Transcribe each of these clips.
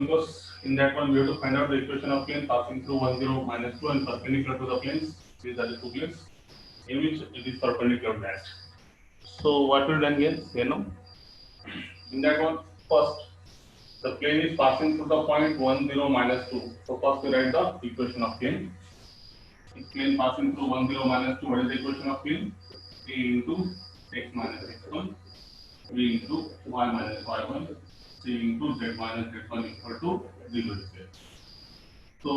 because in that one we have to find out the equation of plane passing through 1 0 minus 2 and perpendicular to the planes. These are the two planes in which it is perpendicular to that. So what we done here, in that one, first the plane is passing through the point 1 0 minus 2. So first we write the equation of plane. If plane passing through 1 0 minus 2, what is the equation of plane? A into x minus x1, b into y minus y1, c into z minus z1 equal to 0 is there. So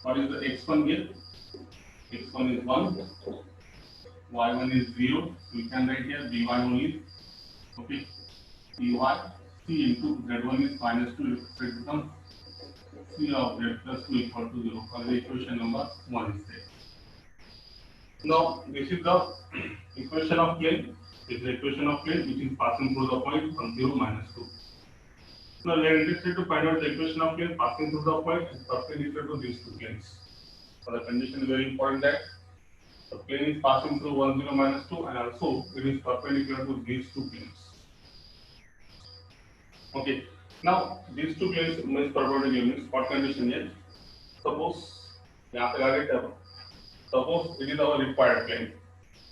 what is the x1 here? x1 is 1, y1 is 0. We can write here by only. Okay, dy, c into z1 is minus 2, so it becomes c of z plus 2 equal to 0. For the equation number 1 is there. Now this is the equation of plane. This is the equation of plane which is passing through the point from 0 minus 2. Now we are interested to find out the equation of plane passing through the point is perpendicular to these two planes. So the condition is very important that the plane is passing through 1 0 minus 2 and also it is perpendicular to these two planes. Okay. Now these two planes means perpendicular means what condition here? Suppose यहाँ पे लगा के suppose it is our required plane.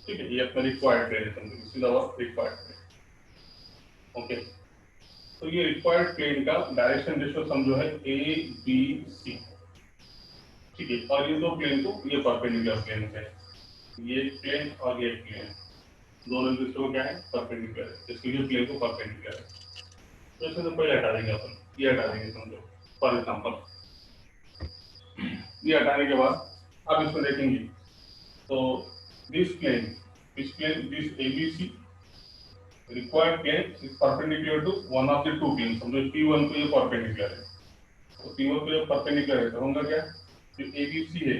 ठीक है, ये अपना required plane है समझो, this is our required plane. Okay. तो ये required plane का डायरेक्शन रेशियो समझो है A B C. ठीक है, और ये दो प्लेन को ये परपेंडिकुलर प्लेन है, ये प्लेन और ये प्लेन दोनों एक दूसरे को क्या है परपेंडिकुलर है, इसके लिए प्लेन को परपेंडिकुलर है. तो इसमें तो पहले हटा देंगे अपन, ये हटा देंगे समझो फॉर एग्जांपल. ये हटाने के बाद अब इसको देखेंगे तो this plane this ABC required plane is perpendicular to one of the two planes. समझो P1 को ये परपेंडिकुलर है, तो P1 को ये परपेंडिकुलर है, तो होगा क्या, जो ABC है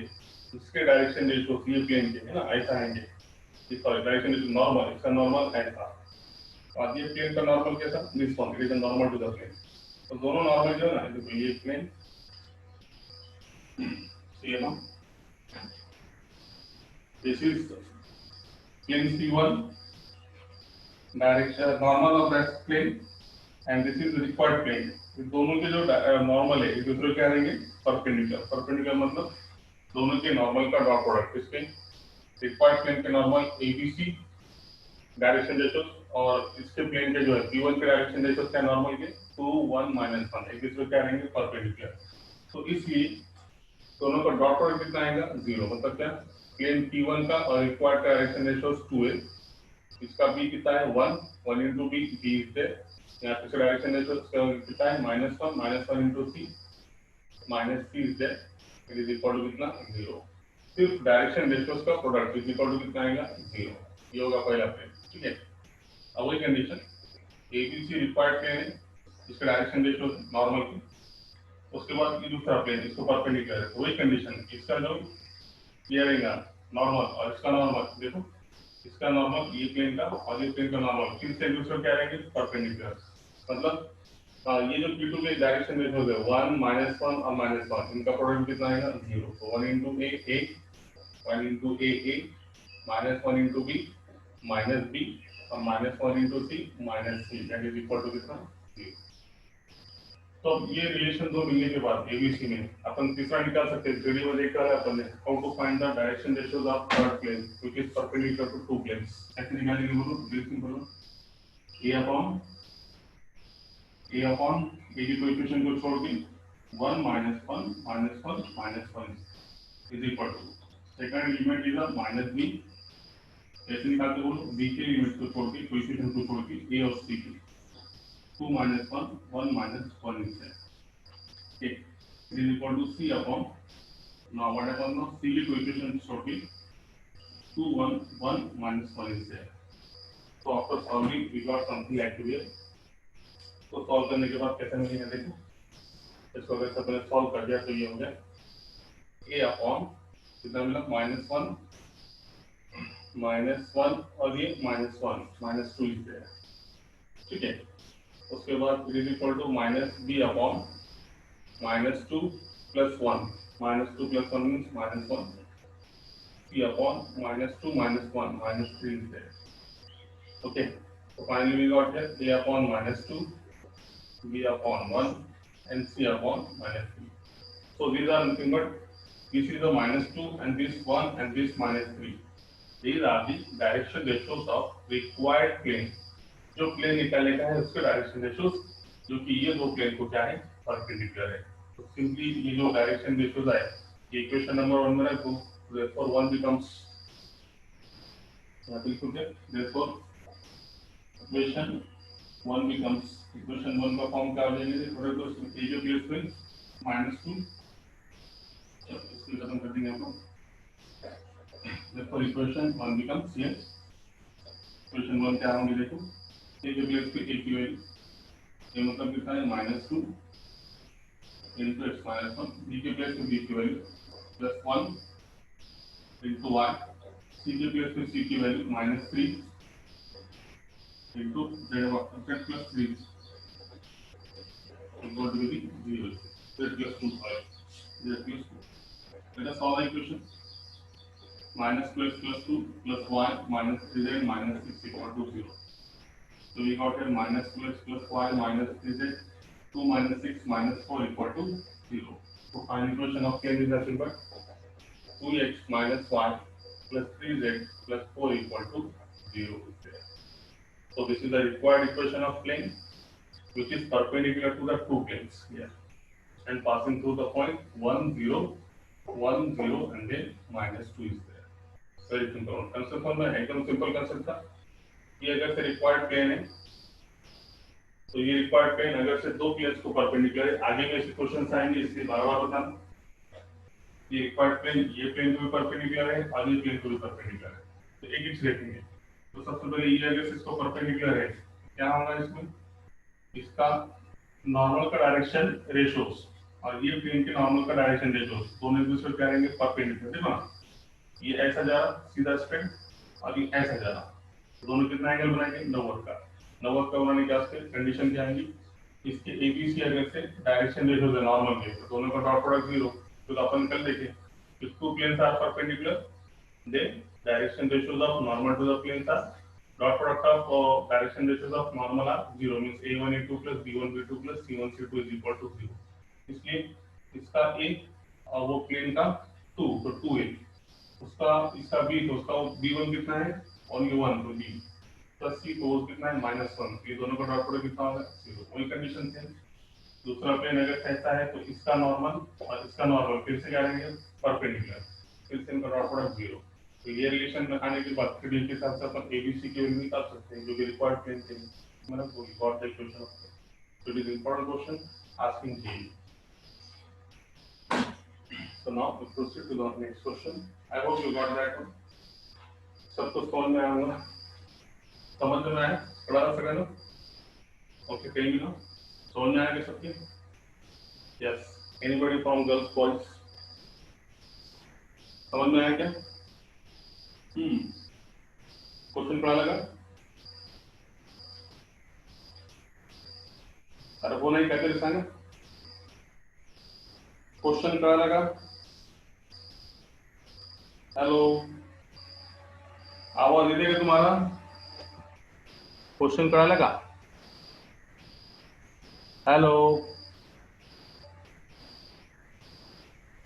इसके डायरेक्शन रेशियो ये प्लेन के है ना, ऐसा आएंगे. सॉरी, डायरेक्शन रेशियो नॉर्मल, इसका नॉर्मल ऐसा, और ये प्लेन का नॉर्मल कैसा, this one, it is normal to the plane. तो दोनों नॉर्मल जो है ना, देखो ये प्लेन ये ना, this is plane C1 direction normal of that plane and this is required plane. ये दोनों के जो नॉर्मल है एक दूसरे क्या रहेंगे परपेंडिकुलर. परपेंडिकुलर मतलब दोनों के नॉर्मल का डॉट प्रोडक्ट. इसके रिक्वायर्ड प्लेन के नॉर्मल ABC डायरेक्शन रेशियो और इसके प्लेन के जो है P1 के डायरेक्शन रेशियो क्या नॉर्मल के 2 1 -1 एक दूसरे क्या रहेंगे परपेंडिकुलर. तो इसलिए दोनों का डॉट प्रोडक्ट कितना आएगा 0. मतलब क्या, प्लेन P1 का और रिक्वायर्ड डायरेक्शन रेशियो 2 है, इसका b कितना है 1 into b, b is there. यहाँ पे डायरेक्शन रेशियो कितना है -1 into c, -c is there, it is equal to कितना 0. सिर्फ डायरेक्शन रेशियोस का प्रोडक्ट इज इक्वल टू कितना आएगा 0. ये होगा पहला प्लेन. ठीक है, अब वही कंडीशन ABC रिक्वायर्ड प्लेन है, इसका डायरेक्शन रेशियो नॉर्मल की, उसके बाद ये दूसरा प्लेन इसको परपेंडिकुलर है, तो वही कंडीशन इसका जो ये रहेगा नॉर्मल और इसका नॉर्मल, देखो इसका नॉर्मल ये प्लेन का और ये प्लेन का नॉर्मल फिर से दूसरे क्या रहेंगे परपेंडिकुलर. मतलब ये जो P2 के डायरेक्शन रेशियो है 1 -1 और -1 इनका प्रोडक्ट कितना आएगा 0. तो 1 into A 1 into A -1 into B -B और -1 into C -C that is equal to कितना 0. तो ये रिलेशन दो मिलने के बाद ABC में अपन तीसरा निकाल सकते हैं. थ्योरी में देखा है अपन ने how to find the direction ratios of third plane which is perpendicular to two planes. ऐसे निकालेंगे बोलो, very simple. A upon A की कोएफिशिएंट को छोड़ के 1 -1 -1 is equal to second limit is -b. ऐसे निकालते बोलो, b के लिमिट को छोड़ के कोएफिशिएंट को छोड़ के A और C की 2 -1 1 -1 is there. Okay, it is equal to C upon, now what happens now, C की coefficient छोड़ के 2 1 1 -1 is there. So after solving we got something like here. तो सॉल्व करने के बाद कैसे मिलेगा देखो, इसको अगर सबने सॉल्व कर दिया तो ये हो गया A अपॉन कितना मिला -1 और ये -1 -2 is there. ठीक है, उसके बाद it is equal to -b upon -2 + 1 -2 + 1 means -1 c upon -2 -1 -3 is there. Okay, so finally we got here A upon -2 b upon 1 and C upon minus 3. So these are nothing but this is a minus 2 and this 1 and this minus 3. These are the direction ratios of required plane. जो plane निकालने का है उसके direction ratios जो कि ये दो plane को क्या है परपेंडिकुलर है. तो सिंपली ये जो डायरेक्शन रेशियोज है ये इक्वेशन नंबर 1 में रखो. therefore 1 becomes therefore equation 1 becomes equation 1 का फॉर्म क्या हो जाएगा थोड़े तो a जो प्लेस में -2 इसको खत्म कर देंगे हम लोग. therefore equation 1 becomes here equation 1 क्या होंगे देखो a जो प्लेस पे a की वैल्यू ये मतलब कितना है -2 into x minus 1 b के प्लेस पे b की value plus 1 into y c के प्लेस पे c की value -3 into z plus 3 equal to be 0 z plus 2 5 z plus 2. Let us solve the equation. -2x plus 2 plus y minus 3z minus 6 equal to 0. So we got here -2x plus y minus 3z 2 minus 6 minus 4 equal to 0. So final equation of plane is nothing but 2x minus y plus 3z plus 4 equal to 0 is there. So this is the required equation of plane which is perpendicular to the two planes here and passing through the point 1 0 1 0 and then -2 is there. Very simple concept में एकदम simple concept था. ये अगर से required plane है तो ये required plane अगर से दो प्लेन्स को परपेंडिकुलर है आगे में ऐसे क्वेश्चंस आएंगे इसलिए बार-बार बताना. ये रिक्वायर्ड प्लेन ये प्लेन को भी परपेंडिकुलर है और ये प्लेन को भी परपेंडिकुलर है तो एक ही देखेंगे. तो सबसे पहले ये अगर से इसको परपेंडिकुलर है क्या होगा इसमें इसका नॉर्मल का डायरेक्शन रेशियोज और ये प्लेन के नॉर्मल का डायरेक्शन रेशियोज दोनों एक दूसरे पे आएंगे परपेंडिकुलर है ना. ये ऐसा जा रहा सीधा स्ट्रेट और ये ऐसा जा रहा दोनों कितना एंगल बनाएंगे 90 का. 90 का बनाने के वास्ते कंडीशन क्या आएगी इसके एबीसी अगर से डायरेक्शन रेशियोज है नॉर्मल के तो दोनों का डॉट प्रोडक्ट 0 तो अपन कल देखें if two planes are perpendicular then direction ratios of normal to the planes are dot product of direction ratios of normal are 0 means a1 a2 plus b1 b2 plus c1 c2 is equal to 0. इसलिए इसका a और वो plane का 2 तो 2a उसका इसका b तो उसका b1 कितना है only 1 तो b प्लस सी तो कितना है -1 ये दोनों का डॉट प्रोडक्ट कितना होगा 0. वही कंडीशन है. दूसरा प्लेन अगर ऐसा है तो इसका नॉर्मल और इसका नॉर्मल फिर से क्या रहेंगे परपेंडिकुलर फिर से इनका डॉट प्रोडक्ट 0. तो ये रिलेशन लगाने के बाद फिर के हिसाब से अपन एबीसी की वैल्यू निकाल सकते हैं जो कि रिक्वायर्ड प्लेन के लिए मतलब वो got the equation of so it is important question asking J. So now we proceed to the next question. I hope you got that one. सबको समझ में आया होगा समझ में आया पढ़ा सका ना ओके कहीं भी ना समझ में आया क्या सबके yes anybody from girls boys समझ में आया क्या क्वेश्चन पढ़ा लगा अरे वो नहीं कहते लिखा क्वेश्चन पढ़ा लगा हेलो आवाज दे देगा तुम्हारा क्वेश्चन पढ़ा लगा हेलो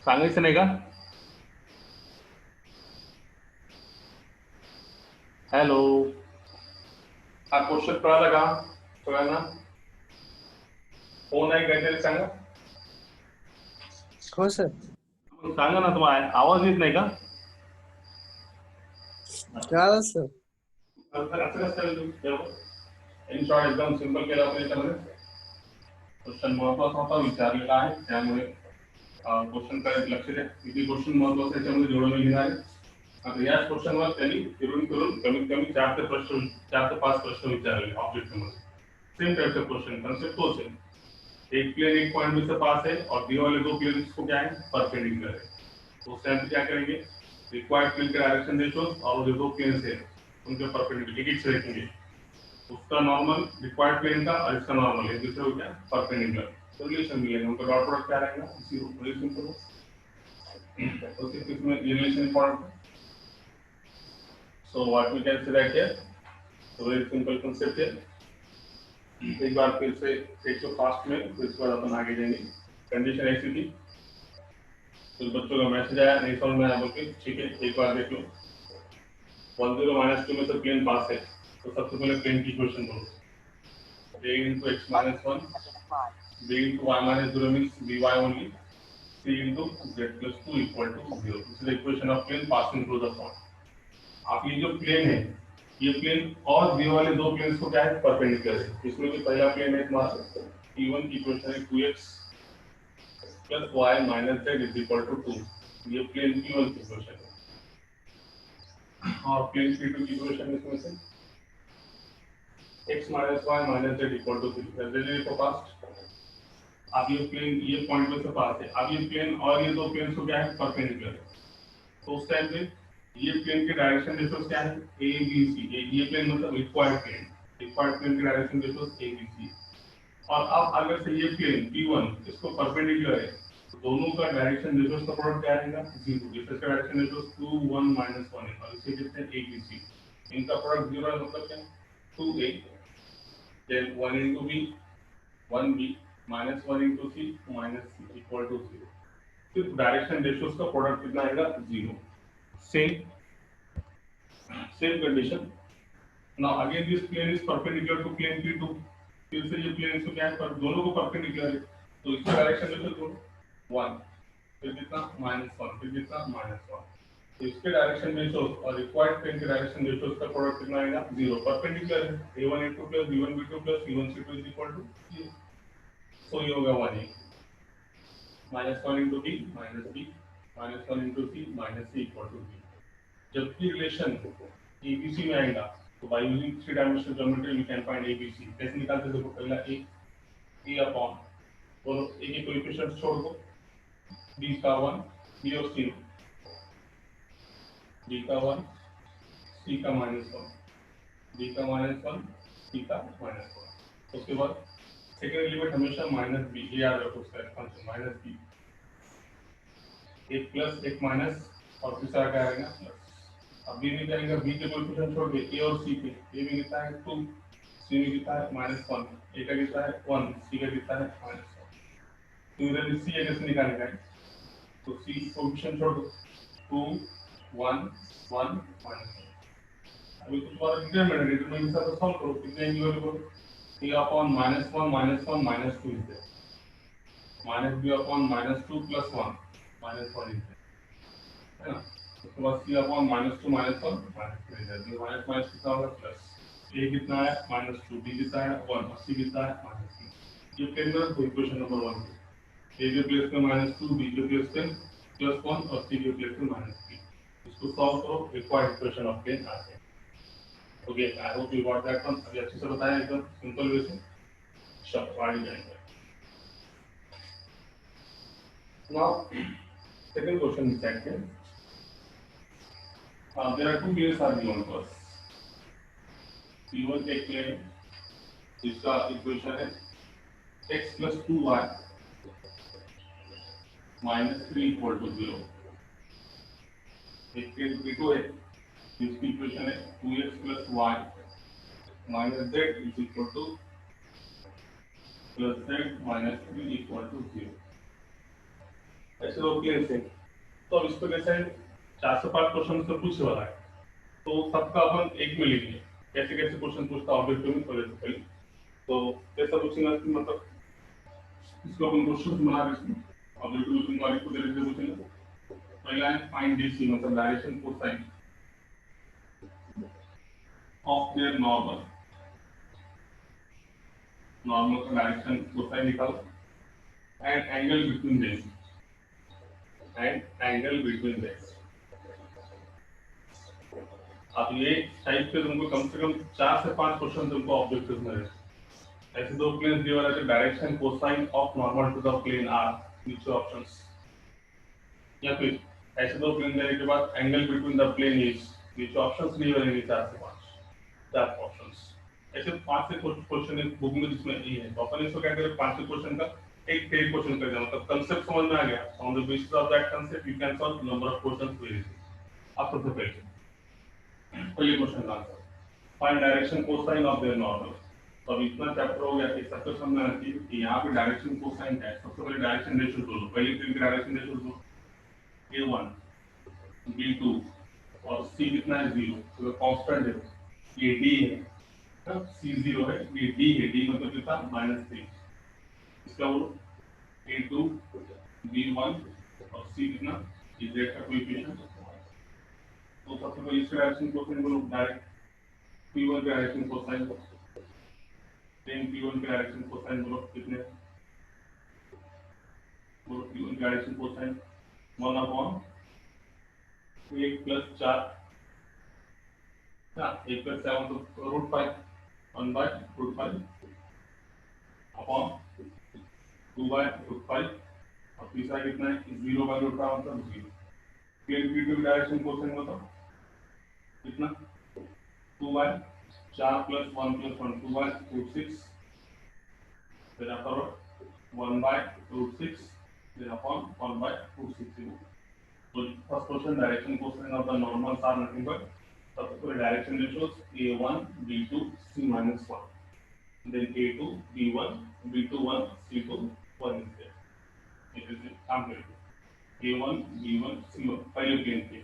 सांगायचं नाही का हेलो हा क्वेश्चन कळाला का सगळ्यांना हो नाही काहीतरी सांगा हो सर सांगा ना तुम्हाला आवाज येत नाही का कळालं सर असं कसं इन शॉर्ट एकदम सिंपल केलं आपण याच्यामध्ये क्वेश्चन महत्वाचा होता विचारलेला आहे त्यामुळे क्वेश्चन कडे लक्ष द्या किती क्वेश्चन महत्वाचे याच्यामध्ये जोडले घेणार आहे. आता या क्वेश्चनवर त्यांनी फिरून कमीत कमी 4 ते 5 प्रश्न विचारले ऑब्जेक्ट मध्ये सेम टाइप का क्वेश्चन कंसेप्ट तो सेम एक प्लेन एक पॉइंट में से पास है और दिए वाले दो प्लेन को क्या है परपेंडिकुलर है तो उस टाइम पे क्या करेंगे रिक्वायर्ड प्लेन के डायरेक्शन रेशियोज और जो दो प्लेन है उनके परपेंडिकुलर एक से रखेंगे उसका नॉर्मल रिक्वायर्ड प्लेन का और इसका नॉर्मल है दूसरे को क्या परपेंडिकुलर तो रिलेशन मिलेगा उनका डॉट प्रोडक्ट क्या रहेगा जीरो रिलेशन करो तो सिर्फ इसमें रिलेशन इंपॉर्टेंट है. So what we can say right here, so very simple concept here. एक बार फिर से एक तो फास्ट में, फिर इसके बाद अपन आगे जाएंगे। कंडीशन ऐसी थी, तो बच्चों का मैसेज आया नहीं समझ में आया बोल के, ठीक है एक बार देख लो। 1 0 -2 में से प्लेन पास है, तो सबसे पहले प्लेन की इक्वेशन बोलो। a into x minus 1, b into y minus 0 means by only, c into z plus 2 equal to 0. This is the equation of plane passing through the point. आप ये जो प्लेन है, ये प्लेन और ये वाले दो प्लेन्स को क्या है, परपेंडिकुलर है। इसमें जो पहला प्लेन है तुम्हारा P1 की इक्वेशन है 2x plus y minus z is equal to 2, ये प्लेन P1 की इक्वेशन है। और प्लेन P2 की इक्वेशन है इसमें से x minus y minus z equal to 3। जल्दी देखो फास्ट, अब ये प्लेन ये पॉइंट में से पास है, अब ये प्लेन और ये दो प्लेन्स को क्या है, परपेंडिकुलर है। तो उस टाइम पे ये प्लेन के डायरेक्शन रेशियोस क्या है, ए बी सी। ये प्लेन मतलब रिक्वायर्ड प्लेन, रिक्वायर्ड प्लेन के direction ratios A B C. और अब अगर से ये प्लेन P1 इसको परपेंडिकुलर है, तो दोनों का डायरेक्शन रेशियोस का प्रोडक्ट क्या आएगा, 0। इसका डायरेक्शन रेशियोस 2 1 -1 है, और इसे कहते हैं ए बी सी। इनका प्रोडक्ट 0 है, मतलब क्या, 2a then 1 into b 1b minus 1 into c minus c equal to 0। सिर्फ डायरेक्शन रेशियोस का प्रोडक्ट कितना आएगा, 0। Same condition. Now again this plane is perpendicular to plane P2। फिर से ये प्लेन इसको क्या है, पर दोनों को परपेंडिकुलर है, तो इसका डायरेक्शन रेशियो 1, फिर कितना -1, फिर कितना -1। तो इसके डायरेक्शन रेशियोस और रिक्वायर्ड प्लेन के डायरेक्शन रेशियोस का प्रोडक्ट कितना आएगा, 0। परपेंडिकुलर है, a1 a2 plus b1 b2 plus c1 c2 is equal to 0। सो ये होगा 1a -1 into b minus b -1 into c minus c equal to 0। जबकि रिलेशन ABC में आएगा, तो by using 3 dimensional geometry we can find ABC। कैसे निकालते हैं, देखो पहला a अपॉन, और a के कोएफिशिएंट्स छोड़ दो, b का 1, b और c, b का 1 c का -1, b का -1 c का -1। उसके बाद सेकंड लिमिट हमेशा -b, ये याद रखो, उसका एक्सपेंशन -b, एक प्लस एक माइनस, और तीसरा क्या आएगा प्लस। अब b में जाएगा, b के कोएफिशिएंट छोड़ के a और c पे, a में कितना है 2, c में कितना है -1, a का कितना है 1, c का कितना है -1। तो इधर c कैसे निकालेगा, तो c कोएफिशिएंट छोड़ दो, 2 1 1 -1। अभी कुछ और डिटरमिनेंट, डिटरमिनेंट के साथ सॉल्व करो, कितने equal a upon -1 -2 is there, -b upon -2 plus 1 -1 is there, है ना। उसके बाद c अपॉन -2 -1 -3 है, तो माइनस माइनस कितना होगा प्लस। a कितना है -2, b कितना है 1, और c कितना है -3। ये प्लेन में इक्वेशन नंबर 1 है, a के प्लेस पे -2, b के प्लेस पे +1 और c के प्लेस पे -3। इसको सॉल्व करो, रिक्वायर्ड इक्वेशन ऑफ प्लेन आ जाए। Okay, I hope you got that one. अभी अच्छे से बताया एकदम सिंपल वे से। चलो आगे जाएंगे। Now second question is that there are two planes are given to us। P1 एक प्लेन जिसका इक्वेशन है x plus 2y minus 3 equal to 0। एक प्लेन P2 है जिसकी इक्वेशन है 2x plus y minus z is equal to plus z minus 3 equal to 0। ऐसे दो plane है, तो अब इस पर कैसे 4 से 5 क्वेश्चन से पूछने वाला है, तो सबका अपन एक में लिखेंगे। कैसे कैसे क्वेश्चन पूछता ऑब्जेक्टिव में पहले, तो कैसा पूछेंगे, मतलब इसको अपन क्वेश्चन बना रहे हैं ऑब्जेक्टिव में वाले को डायरेक्टली पूछेंगे। पहला है फाइंड डीसी, मतलब direction cosine of their normal, normal का डायरेक्शन कोसाइन निकालो, and angle between them, and angle between them. अब ये टाइप के तुमको कम से कम 4 से 5 क्वेश्चन तुमको ऑब्जेक्टिव में है। ऐसे दो प्लेन्स दिए वाले थे, direction cosine of normal to the plane are, नीचे ऑप्शंस, या फिर ऐसे दो प्लेन देने के बाद angle between the plane is, नीचे ऑप्शंस दिए वाले 4 से 5, 4 ऑप्शंस। ऐसे 5 से क्वेश्चन एक बुक में जिसमें ये है, तो अपन इसको क्या करें, 5 से क्वेश्चन का एक क्वेश्चन कर दिया, मतलब कांसेप्ट समझ में आ गया। On the basis of that concept you can solve number of questions very easily. अब सबसे पहले क्वेश्चन का answer, find direction cosine of their normal. तो अब इतना चैप्टर हो गया कि सबको समझना चाहिए कि यहाँ पे डायरेक्शन कोसाइन क्या है। सबसे पहले डायरेक्शन रेशियो दो, पहले प्लेन की डायरेक्शन रेशियो दो, a1 b2 और c कितना है 0, तो कांस्टेंट है, ये d है ना, c 0 है, ये d है, d मतलब कितना -3, इसका बोलो a2 b1 और c कितना, ये z का कोएफिशिएंट। तो सबसे पहले इसका डायरेक्शन कोसाइन बोलो, डायरेक्ट p1 का डायरेक्शन कोसाइन, प्लेन p1 का डायरेक्शन कोसाइन बोलो कितने, बोलो p1 का डायरेक्शन कोसाइन 1/1 + 4 ना, 1 + 7 तो √5, 1/√5 अपॉन 2/√5 और तीसरा कितना है 0/√5 मतलब 0। प्लेन p2 डायरेक्शन कोसाइन बताओ कितना, 2/4 + 1 + 1 2/√6, then afterward 1/√6, then upon 1/√6. So first question, direction cosine of the normals are nothing but subsequent direction ratios a1 b2 c minus 1, then a2 b1 b2 1 c2 1 is there. It is complete a1 b1 c1 पहले plane के,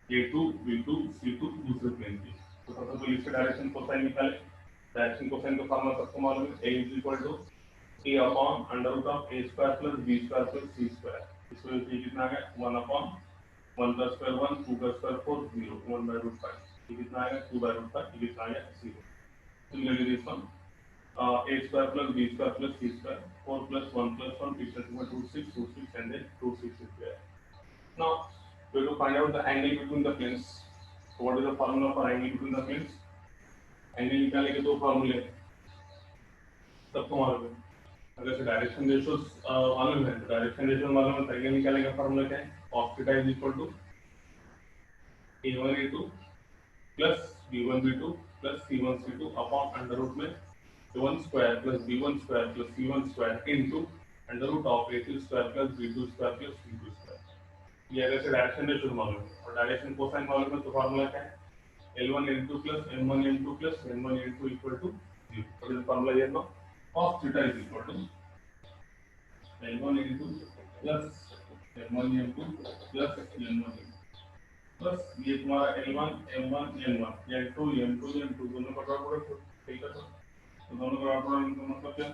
a2 b2 c2 दूसरे plane के। तो सबसे पहले इसका direction cosine निकाले। Direction cosine का फॉर्मूला सबको मालूम है, a = a upon √a² + b² + c²। इसमें ये कितना आ गया 1/1 + 1 2 ² 4 0 1/√5, ये कितना आएगा 2/√5, ये कितना आएगा 0। Similarly this one a² + b² + c² 4 + 1 + 1 is equal to √6 and then √6 is there. Now we have to find out the angle between the planes. So what is the formula for angle between the planes? Angle निकालने के दो फॉर्मूले सबको मालूम है। अगर से direction ratios मालूम है, डायरेक्शन रेशियो मालूम है, तो एंगल निकालने का फॉर्मूला क्या है, cos theta = a1 a2 plus b1 b2 plus c1 c2 upon under root में a1 square plus b1 square plus c1 square into under root of a2 square plus b2 square plus c2 square. ये अगर से direction ratio मालूम है और direction cosine मालूम है, तो फॉर्मूला क्या है, L1 L2 plus M1 M2 plus N1 N2 equal to 0. What is the formula here now? Cos theta is equal to L1 L2 plus M1 M2 plus N1 N2 plus ये तुम्हारा L1 M1 N1 N2 M2 N2 दोनों का dot product ठीक है। तो दोनों का dot product मतलब क्या,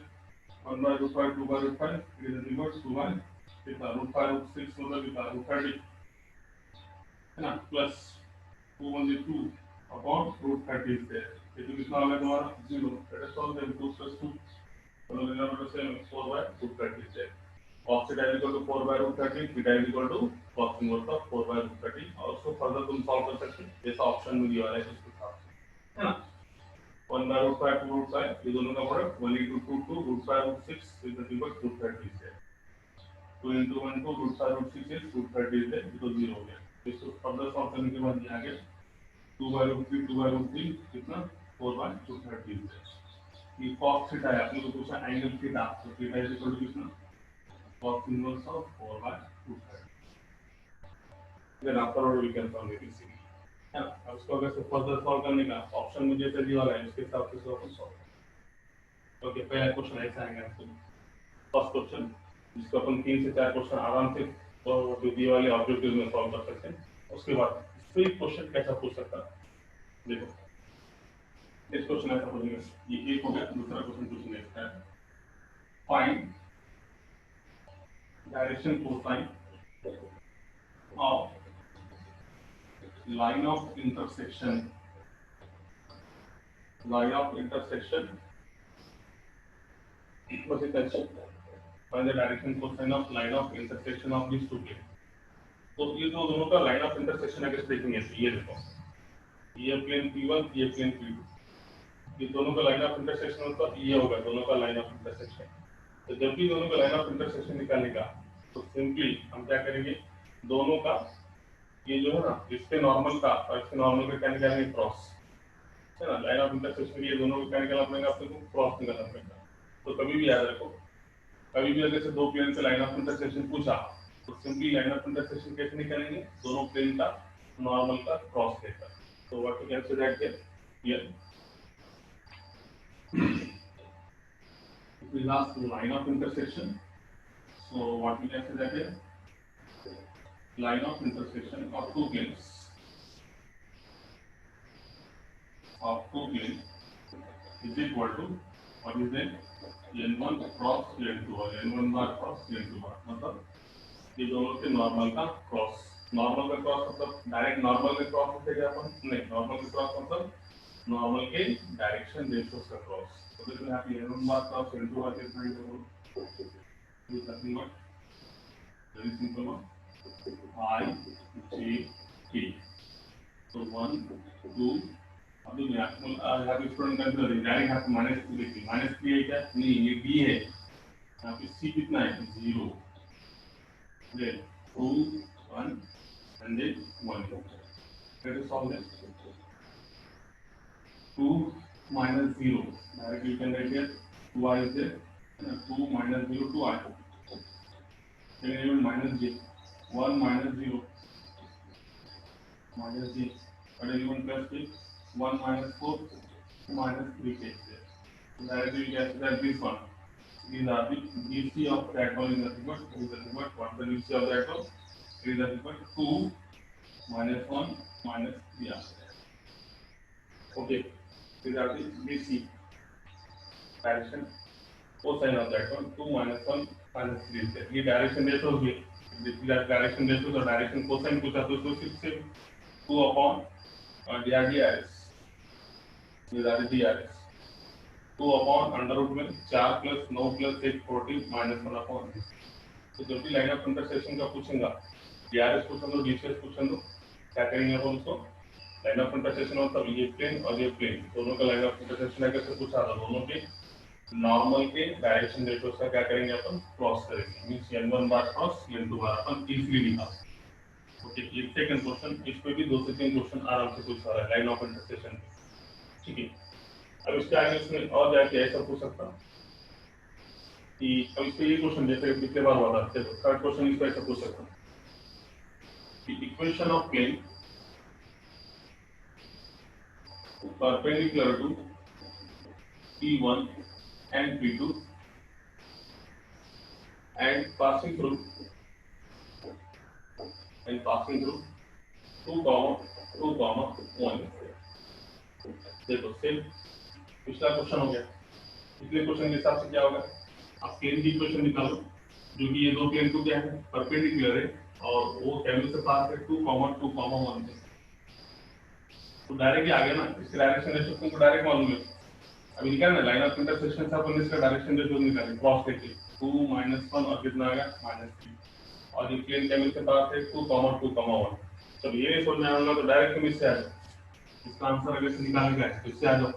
1/√5 2/√5 it is equal to 1 कितना √5 √6 मतलब कितना √30 है ना, plus 2 1 2 upon √30 is there. It will become tomorrow 0. Let us solve them 2 + 2. So we have to say 4/√30 is there. Cos theta is equal to 4/√30, theta is equal to cos inverse of 4/√30. Also further तुम solve कर सकते हैं, जैसा option में दिया है उसके साथ, है ना। 1/√5 2/5 ये दोनों का product 1 × 2 2 √5 √6 is equal to √30 is there. 2 × 1 2 √5 √6 is √30 is there, तो 0 हो गया। इसको फर्दर सॉल्व करने के बाद ये आ गया 2/√3 कितना 4/230 ये cos थीटा है। आपने तो पूछा एंगल थीटा, तो थीटा इज इक्वल टू कितना cos inverse of 4/230। Then after we can solve it easily, है ना। अब इसको अगर फर्दर सॉल्व करने का ऑप्शन मुझे जैसे दिया है उसके हिसाब से अपन सॉल्व। ओके, पहला क्वेश्चन ऐसा आएगा आपको, फर्स्ट क्वेश्चन जिसको अपन 3 से 4 क्वेश्चन आराम से जो दिए वाले ऑब्जेक्टिव में सॉल्व कर सकते हैं। उसके बाद फिर क्वेश्चन कैसा पूछ सकता है, देखो इस क्वेश्चन ऐसा पूछेंगे, ये एक हो गया। दूसरा क्वेश्चन पूछेंगे इसका, find direction cosine of line of intersection, line of intersection बस इतना अच्छा। Find the direction cosine of line of intersection of this two plane. तो ये जो दोनों का लाइन ऑफ इंटरसेक्शन अगर देखेंगे तो ये देखो, ये प्लेन P1 ये प्लेन P2, ये दोनों का लाइन ऑफ इंटरसेक्शन होता है, ये होगा दोनों का लाइन ऑफ इंटरसेक्शन। तो जब भी दोनों का लाइन ऑफ इंटरसेक्शन निकालने का, तो सिंपली हम क्या करेंगे, दोनों का ये जो है ना, इसके नॉर्मल का और इसके नॉर्मल का क्या निकालेंगे, क्रॉस, है ना। लाइन ऑफ इंटरसेक्शन ये दोनों का क्या निकालना पड़ेगा आपको, क्रॉस निकालना पड़ेगा। तो कभी भी याद रखो, कभी भी अगर से दो प्लेन से लाइन ऑफ इंटरसेक्शन पूछा, तो सिंपली लाइन ऑफ इंटरसेक्शन कैसे निकालेंगे, दोनों प्लेन का नॉर्मल का क्रॉस लेकर। तो what we can say that here we ask line of intersection. So what we can say that is line of intersection of two planes is equal to what is it n1 cross n2 और n1 बार cross n2 बार मतलब ये दोनों के normal का cross मतलब direct normal के cross होते क्या अपन नहीं नॉर्मल के क्रॉस मतलब नॉर्मल के डायरेक्शन रेशियोस का क्रॉस तो फिर यहाँ पे n1 बार क्रॉस n2 बार कितना है तो nothing but very simple one I J K so 1 2 अभी मैं आपको यहाँ पे स्टूडेंट कंसिडर डायरेक्ट यहाँ पे माइनस 3 देखिए माइनस 3 है क्या नहीं ये b है यहाँ पे c कितना है 0 then 2 1 and then 1 let us solve this 2 minus 0 directly you can write here 2i is there 2 minus 0 2i then even minus j 1 minus 0 minus j and even plus j 1 minus 4 minus 3 j so directly you can say that this one these are the BC of that one is nothing but what the BC of that one is nothing but 2 minus 1 minus 3 okay these are the BC direction cosine of that one 2 minus 1 minus 3 is there ये direction ratios भी direction ratios और direction cosine पूछा तो उसको सिर्फ 2 upon DRS these are the DRS 2 upon under root में 4 plus 9 plus 8 14 minus 1 upon तो जब भी लाइन ऑफ इंटरसेक्शन का पूछेगा DRS पूछेंगे DCS पूछेंगे क्या करेंगे अपन उसको लाइन ऑफ इंटरसेक्शन मतलब ये प्लेन और ये प्लेन दोनों का लाइन ऑफ इंटरसेक्शन है कैसे पूछा था दोनों के नॉर्मल के डायरेक्शन रेशियोस का क्या करेंगे अपन क्रॉस करेंगे मींस n1 बार क्रॉस n2 बार अपन इजीली निकाल ओके ये सेकंड क्वेश्चन इस पे भी 2 से 3 क्वेश्चन आराम से पूछ रहा है लाइन ऑफ इंटरसेक्शन ठीक है अब इसके आगे इसमें और जाके ऐसा पूछ सकता कि अब इस पे ये क्वेश्चन जैसे पिछले बार हुआ था थर्ड क्वेश्चन इस पे ऐसा पूछ सकता कि equation of plane perpendicular to P1 and P2 and passing through 2, 1 देखो सेम पिछला क्वेश्चन हो गया पिछले क्वेश्चन के हिसाब से क्या होगा आप प्लेन की इक्वेशन निकालो जो कि ये दो प्लेन को क्या है परपेंडिकुलर है और वो केंद्र से पास है 2, 2, 1 तो डायरेक्टली आ गया ना इसके डायरेक्शन रेशियो तुमको डायरेक्ट मालूम है अभी निकालना लाइन ऑफ इंटरसेक्शन से अपन इसका डायरेक्शन रेशियो निकालेंगे क्रॉस लेके 2 -1 और कितना आ गया -3 और ये प्लेन केंद्र से पास है 2, 2, 1 जब ये नहीं समझ में आएगा तो डायरेक्ट तुम इससे आ जाओ इसका आंसर अगर से निकालने का है इससे आ जाओ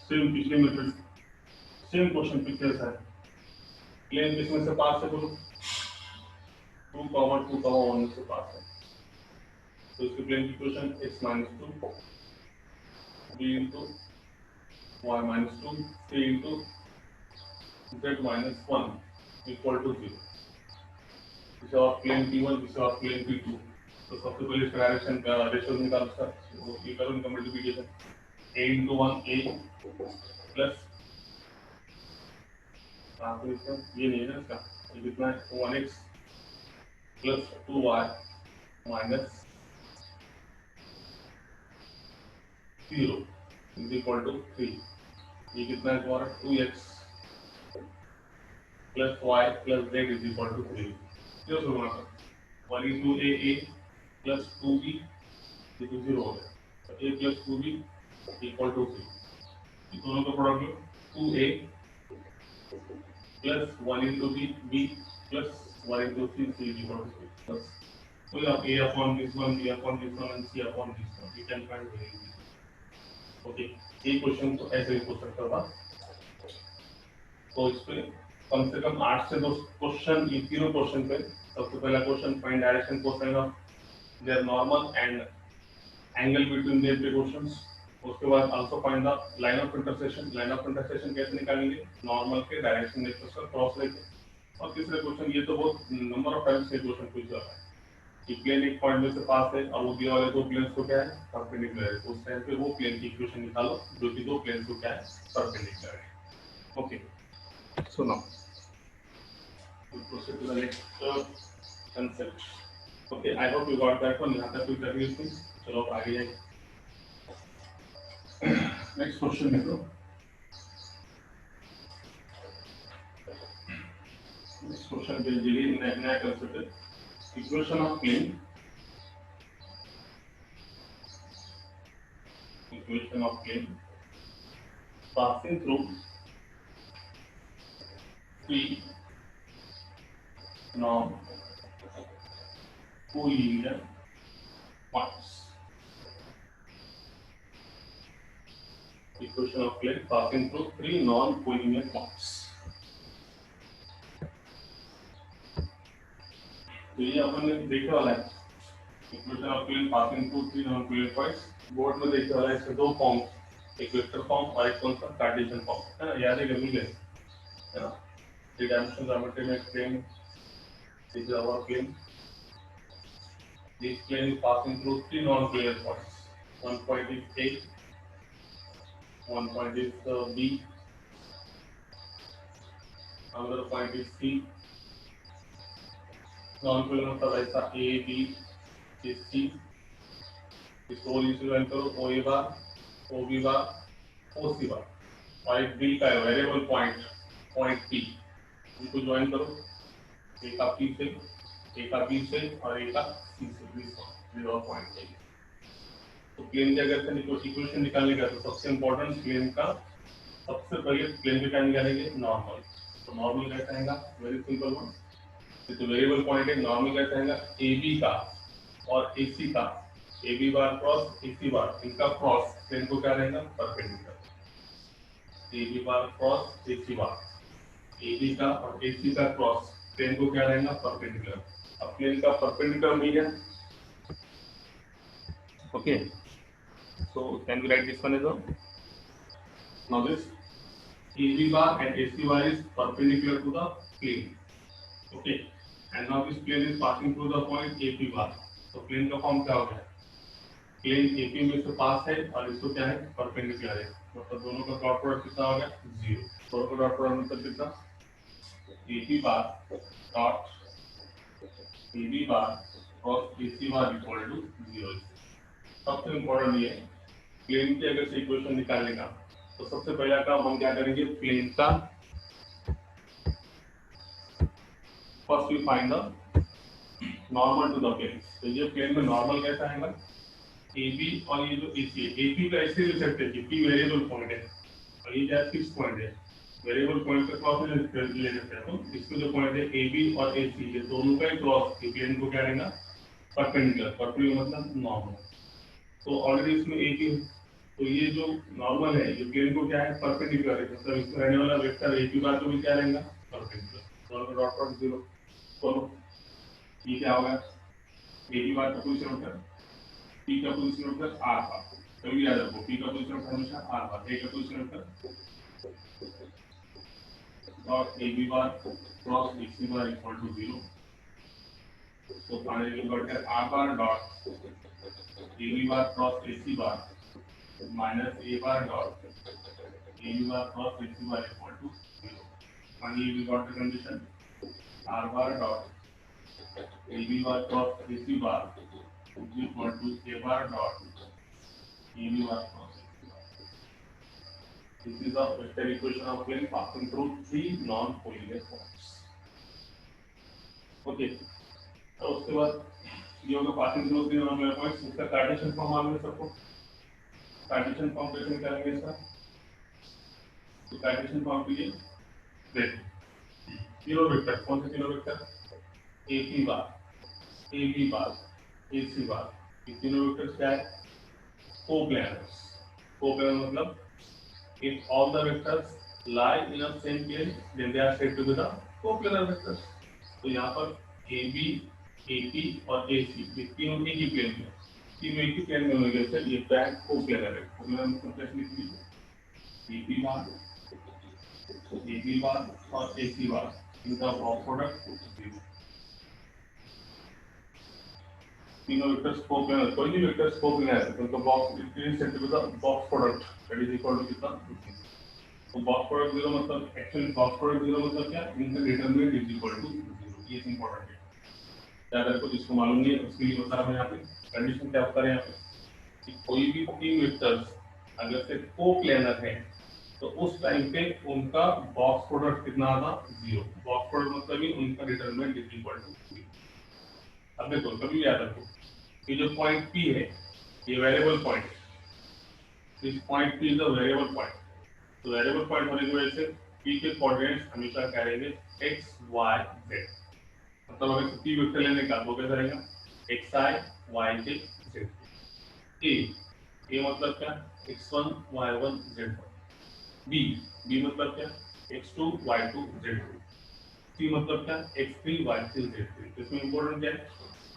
सेम पिछले मेथड सेम क्वेश्चन पिछले से है प्लेन किसमें से पास है बोलो 2, 1 से पास है तो इसकी प्लेन की equation x - 2 b into y - 2 c into z - 1 equal to 0 इसे और प्लेन p1 इसे और प्लेन p2 तो सबसे पहले इसका डायरेक्शन का रेशियो निकाल सकते हैं ये करो इनका multiplication a into 1 a plus आपको इसका ये नहीं है ना इसका ये कितना है 1x plus 2y minus 0 is equal to 3 ये कितना है तुम्हारा 2x plus y plus z is equal to 3 क्यों शुरू होना था 1 into a plus 2b ये तो 0 हो गया तो a plus 2b equal to 3 ये दोनों का product low 2a plus 1 into b plus 1 into c is equal to 3 plus so you have a upon this one b upon this one and c upon this one you can find very easily okay ये question तो ऐसे ही पूछ सकता था तो इस पे कम से कम 8 से 10 क्वेश्चन ये तीनों क्वेश्चन पे सबसे पहला question find direction cosine of their normal and angle between their two questions उसके बाद also find the line of intersection कैसे निकालेंगे नॉर्मल के डायरेक्शन रेशियोस का क्रॉस लेके और तीसरा क्वेश्चन ये तो बहुत नंबर ऑफ टाइम्स ये क्वेश्चन पूछ रहा है कि प्लेन एक पॉइंट में से पास है और वो दिए वाले दो प्लेन्स को क्या है परपेंडिकुलर है उस टाइम पे वो प्लेन की इक्वेशन निकालो जो कि दो प्लेन्स को क्या है परपेंडिकुलर है okay So now we proceed to the next concept. Okay, I hope you got that one. यहाँ तक कोई confused नहीं? चलो अब आगे जाएंगे. Next question देखो. Next question basically नया concept है. Equation of plane. Equation of plane passing through three non-collinear points. Equation of plane passing through three non-collinear points. तो ये अपन ने देखने वाला है. Equation of plane passing through three non-collinear points. Board में देखने वाला है इसके दो फॉर्म, एक वेक्टर फॉर्म और एक कौन सा कार्टेशियन फॉर्म, है ना. याद है कि मिल गए, है ना. थ्री डायमेंशनल ज्योमेट्री में plane, this is our plane. This plane is passing through three non-collinear points. One point is A, one point is B, another point is C. Non-collinear मतलब ऐसा A, B, C. इसको incident करो OA बार, OB बार, OC बार. और एक B का variable point P. इनको join करो, एक का P से, एक का B से और एक का C से. Zero point. तो प्लेन क्या करते हैं, इक्वेशन निकालने का. तो सबसे इम्पोर्टेंट प्लेन का सबसे पहले प्लेन पे क्या निकालेंगे, नॉर्मल. तो नॉर्मल कैसा आएगा, वेरी सिंपल वन. तो वेरिएबल पॉइंट है, नॉर्मल कैसा आएगा, AB का और AC का, AB बार क्रॉस AC बार, इनका क्रॉस प्लेन को क्या रहेगा, perpendicular. AB bar cross AC बार, AB का और AC का क्रॉस प्लेन को क्या रहेगा, परपेंडिकुलर. अब प्लेन का परपेंडिकुलर मिल गया. Okay, so can we write this one as well? Now this AB bar and AC bar is perpendicular to the plane. Okay, and now this plane is passing through the point AP bar. So plane का form क्या हो गया, plane AP में से पास है और इसको क्या है, परपेंडिकुलर है. मतलब दोनों का डॉट प्रोडक्ट कितना हो गया, 0. दोनों का डॉट प्रोडक्ट मतलब कितना, AP bar dot AB bar cross AC bar equal to 0. सबसे इम्पोर्टेंट ये प्लेन की अगर से इक्वेशन निकालने का, तो सबसे पहला काम हम क्या करेंगे, प्लेन का first we find the normal to the plane. तो ये प्लेन में नॉर्मल कैसा आएगा, AB और ये जो AC है, AP का ऐसे ले सकते हैं कि P वेरिएबल पॉइंट है और ये क्या फिक्स पॉइंट है. वेरिएबल पॉइंट का क्रॉस ले सकते हैं. तो इसको जो पॉइंट है AB और AC, ये दोनों का ही क्रॉस प्लेन को क्या रहेगा, परपेंडिकुलर. परपेंडिकुलर मतलब नॉर्मल. तो ऑलरेडी इसमें एक ही, तो ये जो नॉर्मल है ये प्लेन को क्या है, परपेंडिकुलर है. मतलब इसमें रहने वाला वेक्टर AP बार को भी क्या रहेगा, परपेंडिकुलर. दोनों का डॉट प्रोडक्ट 0. तो ये क्या होगा, AB बार का पोजीशन वेक्टर, P का पोजीशन वेक्टर R बार. कभी याद रखो, P का पोजीशन वेक्टर हमेशा R बार, A का position vector dot AB bar cross AC bar equal to 0. तो finally vector R bar dot AB bar cross AC bar minus A bar dot AB bar cross AC bar equal to 0. Finally, we got the condition R bar dot AB bar cross AC bar is equal to A bar dot AB bar cross AC bar. This is a vector equation of plane passing through three non-collinear points. Okay. तो उसके बाद ये होगा passing through three नॉन-collinear points. इसका Cartesian form मालूम है सबको. Cartesian form कैसे निकालेंगे इसका, तो कार्टेशियन फॉर्म के लिए देखो, तीनों वेक्टर कौन से तीनों वेक्टर, AP बार, AB बार, AC बार. ये तीनों वेक्टर्स क्या है, कोप्लेनर्स. कोप्लेनर मतलब if all the vectors lie in a same plane then they are said to be the coplanar vectors. तो यहाँ पर AB, AP और AC ये तीनों एक ही प्लेन में, तीनों एक ही प्लेन में होंगे. सर ये बैंक कोप्लेनर है. कोप्लेनर मतलब कैसे लिखेंगे, AP बार और AC बार इनका डॉट प्रोडक्ट 0. तीनों वेक्टर्स कोप्लेनर, कोई भी वेक्टर्स कोप्लेनर है तो उनका box is set to the box product that is equal to कितना, तो बॉक्स प्रोडक्ट जीरो मतलब एक्चुअली बॉक्स प्रोडक्ट जीरो मतलब क्या, इनका determinant is equal to zero. ये इंपॉर्टेंट है, अगर कुछ इसको मालूम नहीं है उसके लिए बता रहा हूं। यहाँ पे कंडीशन क्या होता है यहाँ पे कि कोई भी तीन वेक्टर्स अगर से कोप्लेनर है तो उस टाइम पे उनका बॉक्स प्रोडक्ट कितना आता, जीरो। बॉक्स प्रोडक्ट मतलब ही उनका determinant is equal to zero. अब देखो कभी याद रखो, ये जो पॉइंट P है ये वेरिएबल पॉइंट है, this point P is a variable point. तो वेरिएबल पॉइंट होने की वजह से P के कोऑर्डिनेट्स हमेशा क्या रहेंगे, x y z। मतलब अगर P वेक्टर लेने का तो कैसा रहेगा, xi yj z। a मतलब क्या, x1 y1 z1। b मतलब क्या, x2 y2 z2। c मतलब क्या, x3 y3 z3। इसमें इंपॉर्टेंट क्या है,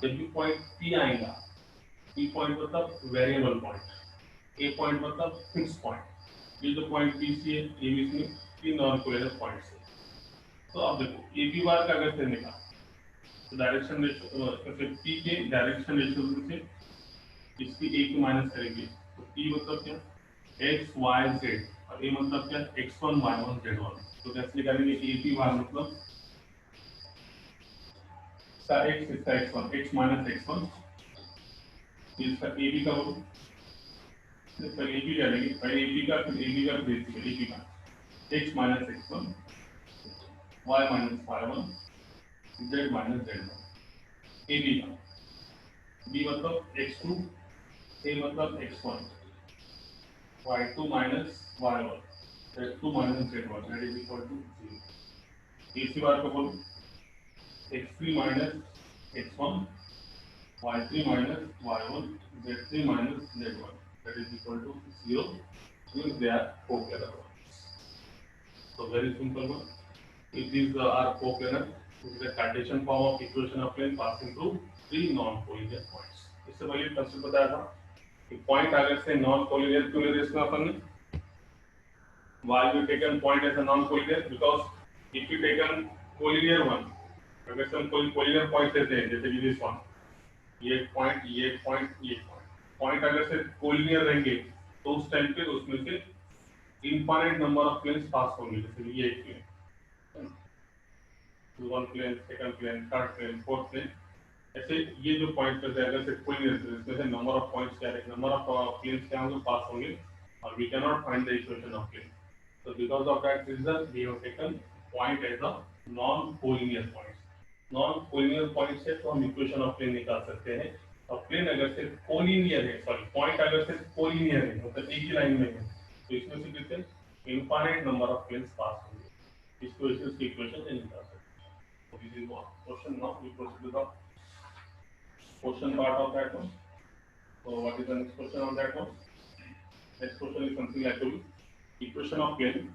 जब भी पॉइंट P आएगा, P पॉइंट मतलब वेरिएबल पॉइंट, A पॉइंट मतलब फिक्स पॉइंट। ये जो पॉइंट P C है ये भी इसमें तीन नॉन कोलिनियर पॉइंट्स है। तो अब देखो A B बार का अगर करने का तो डायरेक्शन रेशियो P के डायरेक्शन रेशियो से इसकी A की माइनस करेंगे तो P मतलब क्या, x y z और A मतलब क्या, x1 y1 z1। तो कैसे निकालेंगे, A B बार मतलब इसका x इसका x1 x माइनस x1, इसका A B का हो पहले ए बी डालेंगे, पहले ए बी का फिर ए बी का फिर ए बी का x minus x1 y minus y1 z minus z1। A B का b मतलब x2 a मतलब x1 y2 minus y1 z2 minus z1 that is equal to 0। इसी बार को बोलो x3 minus x1 y3 minus y1 z3 minus z1 that is equal to 0 means they are co-planar ones. So very simple one. If these are co-planar, this is a Cartesian form of equation of plane passing through three non-collinear points. इससे पहले concept बताया था कि point अगर से non collinear क्यों ले रहे इसमें अपन ने, why we taken point as a non collinear, because if you taken collinear one, अगर से हम कोई collinear point लेते हैं जैसे कि this one, ये पॉइंट ये पॉइंट ये पॉइंट अगर से कोलिनियर रहेंगे तो उस टाइम पे उसमें से infinite number of planes pass होंगे। जैसे ये एक plane, one plane, second plane, third plane, fourth plane, ऐसे ये जो पॉइंट पे अगर से कोई नहीं, इसमें से नंबर ऑफ पॉइंट्स क्या है, नंबर ऑफ प्लेन्स क्या होंगे, पास होंगे और we can not find the equation of plane. So because of that reason, we have taken point as a non-collinear point. Non-collinear point से तो हम equation of plane निकाल सकते हैं। और plane अगर से collinear है, sorry, point अगर से collinear है, मतलब एक ही लाइन में है, तो इसमें से कितने infinite number of planes pass होंगे। इसको इसकी equation से निकाल सकते हैं। So this is one question. Now we proceed to the question part of that one. So what is the next question on that one? Next question is something like equation of plane.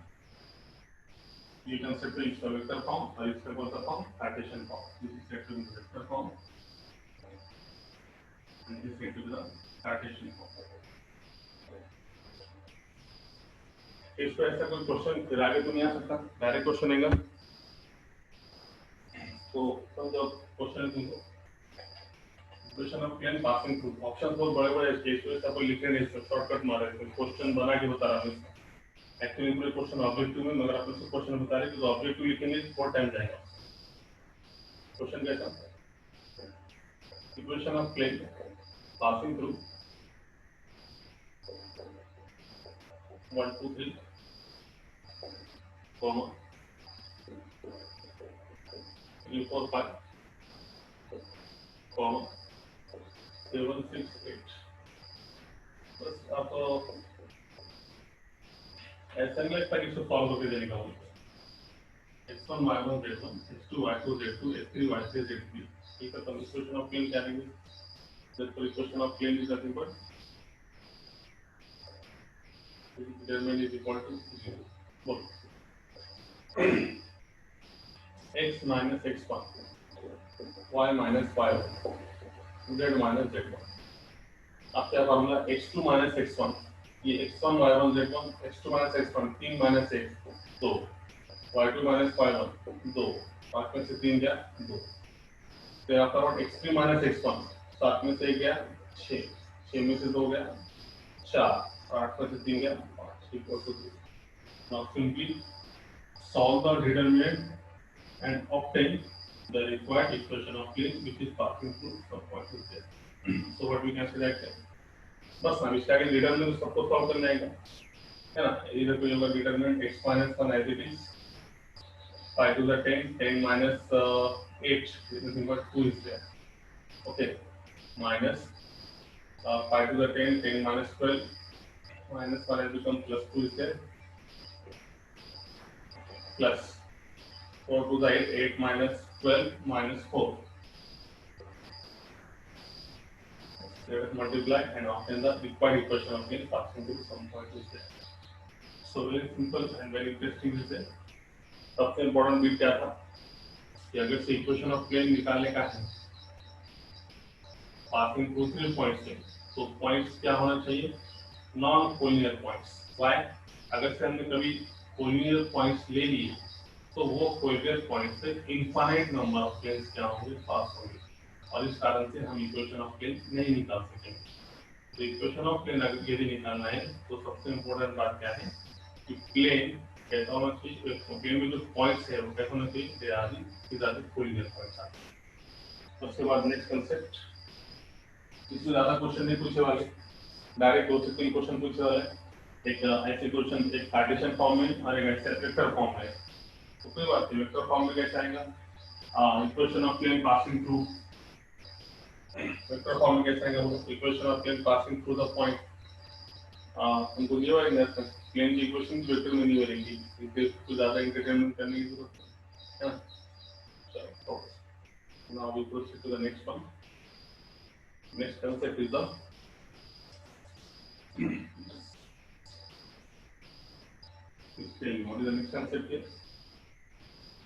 You can set the its vector form or its vector form, Cartesian form. This is set to be the vector form, and this is set to be the Cartesian form. इसको ऐसा कोई question फिर आगे तो नहीं आ सकता, direct question आएगा। तो समझो क्वेश्चन तुमको equation of plane passing through, option बहुत बड़े-बड़े है, इसको ऐसा कोई लिख नहीं सकते, शॉर्टकट मारा है, क्वेश्चन बना के बता रहा हूं। एक्चुअली पूरे क्वेश्चन ऑब्जेक्टिव में, मगर आप इसको क्वेश्चन बता रहे हैं तो ऑब्जेक्टिव लिखेंगे तो बहुत टाइम जाएगा। क्वेश्चन कैसा, equation of plane passing through 1 2 3 comma 3 4 5 comma 7 6 8। बस आप ऐसा नहीं लगता कि इसको सॉल्व करके देने का हो, x1 y1 z1 x2 y2 z2 x3 y3 z3, ठीक है। तो इक्वेशन ऑफ प्लेन क्या देंगे, तो equation of plane is nothing but determinant is equal to 0. बोलो x minus x1 y minus y1 z minus z1। अब क्या formula, x2 minus x1, ये x1 y1 z1, x2 minus x1 3 minus 1 2, y2 minus y1 2, 5 में से 3 गया 2, फिर आपका what x3 minus x1 7 में से गया 6, 6 में से 2 गया 4, 8 में से 3 गया 5 equal to 0। Now simply solve the determinant and obtain the required equation of plane which is passing through some point is there. So what we can say that बस हम इसका आगे डिटरमिनेंट सबको सॉल्व करना है ना. इधर कोई होगा determinant x minus 1 as it is 5 to the 10 10 minus 8 this is equal to 2 is there. Okay, minus 5 to the 10 10 minus 12 minus 1 has become plus 2 is there, plus 4 to the 8 8 minus 12 minus 4. Let us multiply and obtain the required equation of plane passing through some point is there. So very simple and very interesting is there. सबसे important beat क्या था कि अगर से equation of plane निकालने का है passing through 3 points से, तो पॉइंट्स क्या होना चाहिए, नॉन कोलिनियर पॉइंट्स. व्हाई, अगर से हमने कभी कोलिनियर पॉइंट्स ले लिए तो वो कोलिनियर पॉइंट से इनफाइनाइट नंबर ऑफ प्लेन्स क्या होंगे, पास होंगे, और इस कारण से हम इक्वेशन ऑफ प्लेन नहीं निकाल सकेंगे. तो इक्वेशन ऑफ प्लेन अगर यदि निकालना है तो सबसे इम्पोर्टेंट बात क्या है कि प्लेन कैसा होना चाहिए, प्लेन में जो पॉइंट्स है वो कैसा होना चाहिए, they are the collinear points आते हैं. उसके बाद नेक्स्ट कांसेप्ट, इसमें ज्यादा क्वेश्चन नहीं पूछे वाले, डायरेक्ट 2 से 3 क्वेश्चन पूछे वाले. एक ऐसे क्वेश्चन एक कार्टेशियन फॉर्म में और एक ऐसे वेक्टर फॉर्म में. तो कोई बात नहीं, वेक्टर फॉर्म में कैसे आएगा, equation of plane passing through, vector form में कैसे आएगा वो, equation of plane passing through the point. हमको ये वाली नेक्स्ट प्लेन की इक्वेशन वेक्टर में नहीं बनेगी, इसके कुछ ज्यादा इंटरटेनमेंट करने की जरूरत है. चलो now we proceed to the next one. Next concept is the what is the next concept here?